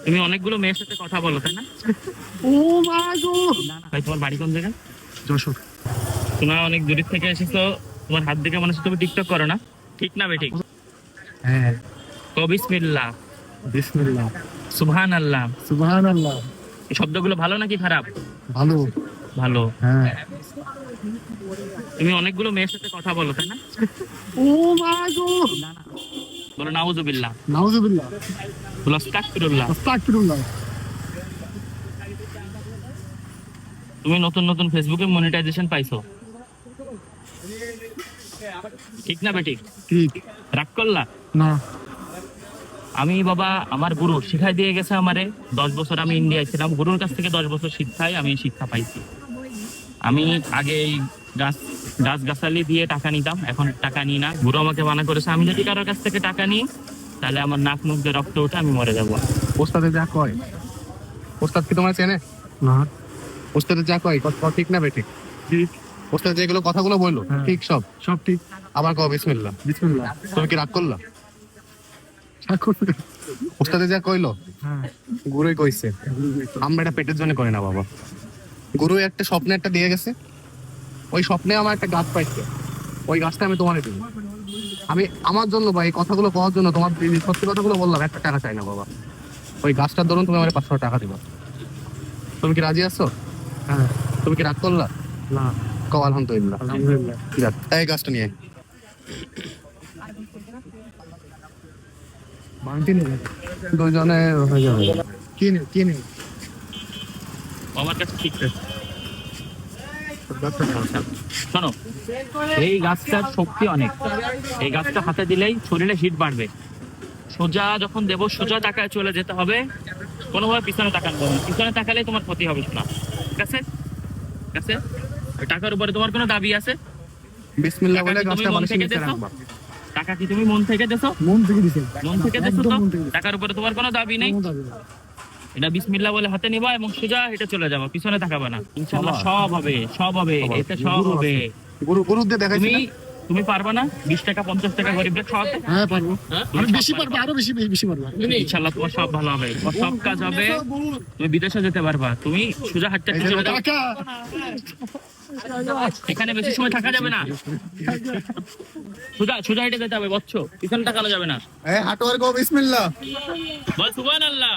তুমি অনেকগুলো মেয়ের সাথে কথা বলো তাই না? ও মা গো, ভাই তোমার বাড়ি কোন জায়গায়? যশোর। তোমরা অনেক দূর থেকে এসেছো, তোমার হাত দেখে মনে হচ্ছে তুমি টিকটক করো না? ঠিক না বেঠিক? হ্যাঁ, বিসমিল্লাহ, বিসমিল্লাহ, সুবহানাল্লাহ, সুবহানাল্লাহ। এই শব্দগুলো ভালো নাকি খারাপ? ভালো। ভালো। হ্যাঁ। তুমি অনেকগুলো মেয়ের সাথে কথা বলো তাই না? ও মা গো, বলো নাউজুবিল্লাহ, নাউজুবিল্লাহ, বলো আস্তাগফিরুল্লাহ। আস্তাগফিরুল্লাহ। তুমি নতুন নতুন ফেসবুকে মনিটাইজেশন পাইছো, ঠিক না বেঠিক? ঠিক রাগ করলা? না। আমি বাবা আমার গুরু শিখাই দিয়ে গেছে আমারে, 10 বছর আমি ইন্ডিয়ায় ছিলাম, গুরুর কাছ থেকে 10 বছর শিক্ষায় আমি শিক্ষা পাইছি। আমি আগে এই গাছগাছালি দিয়ে টাকা নিতাম, এখন টাকা নিই না। গুরু আমাকে মানা করেছে আমি যদি কারোর কাছ থেকে টাকা নিই তাহলে আমার নাক মুখ দিয়ে রক্ত উঠে আমি মরে যাবো। ওস্তাদে যা কয়, ওস্তাদ কি তোমার চেনে না? ওস্তাদে যা কয় কথা ঠিক না বেঠিক? ঠিক। ওস্তাদ যেগুলো কথাগুলো বললো ঠিক, সব সব ঠিক। আবার কও বিসমিল্লাহ, বিসমিল্লাহ। তুমি কি রাগ করলা? ওস্তাদে যা কইলো গুরুই কইছে, আমরা এটা পেটের জন্য করি না বাবা। গুরু একটা স্বপ্নে একটা দিয়ে গেছে, ওই স্বপ্নে আমার একটা গাছ পাইছে, ওই গাছটা আমি তোমার দেবো। আমি আমার জন্য বা এই কথাগুলো কওয়ার জন্য তোমার সত্যি কথাগুলো বললাম, একটা টাকা চাই না বাবা। ওই গাছটার ধরুন তুমি আমার 500 টাকা দিবা। তুমি কি রাজি আছো? হ্যাঁ। তুমি কি রাগ করলা? না। কও আলহামদুলিল্লাহ। আলহামদুলিল্লাহ। এই গাছটা নিয়ে দুজনে হয়ে যাবে। কি নেই, কি নেই? আমার কাছে ঠিক আছে। শোনো, এই গাছটার শক্তি অনেক, এই গাছটা হাতে দিলেই শরীরে হিট বাড়বে। সোজা যখন দেবো সোজা তাকায় চলে যেতে হবে, কোনোভাবে পিছনে তাকানো যাবে না। পিছনে তাকালে তোমার ক্ষতি হবে না, ঠিক আছে? ঠিক আছে? ওই টাকার উপরে তোমার কোনো দাবি আছে? বিসমিল্লাহ বলে টাকা কি গাছটা তুমি মন মানুষের থেকে নিচে দেছো? রাখবা। টাকা কি তুমি মন থেকে দেছো? মন থেকে দিছে, মন থেকে দেছো একদম তো? মন থেকে। টাকার উপরে তোমার কোনো দাবি নেই। কোনো দাবি না। এটা বিসমিল্লাহ বলে হাতে নিবা এবং সোজা হেঁটে চলে যাবা, পিছনে তাকাবা না। ইনশাআল্লাহ সব হবে, সব হবে, এতে সব হবে। গুরু গুরু দিয়ে দেখাইছি তুমি না? তুমি পারবা না 20 টাকা 50 টাকা গরিবদের খাওয়াতে? হ্যাঁ পারবো। তুমি আমি সব বেশি পারবা। পারবো, আরো বেশি বেশি পারবো। ইনশাআল্লাহ তোমার সব ভালো হবে, তোমার সব কাজ হবে, তুমি বিদেশে যেতে পারবা। তুমি সোজা হাঁটতে এই যে চলে যাও, টাকা। এখানে বেশি সময় থাকা যাবে না, সোজা সোজা হেঁটে যেতে হবে, বচ্চ পিছনে তাকানো যাবে না। এই হাঁটো আর গো বিসমিল্লাহ। বল সুবহানাল্লাহ।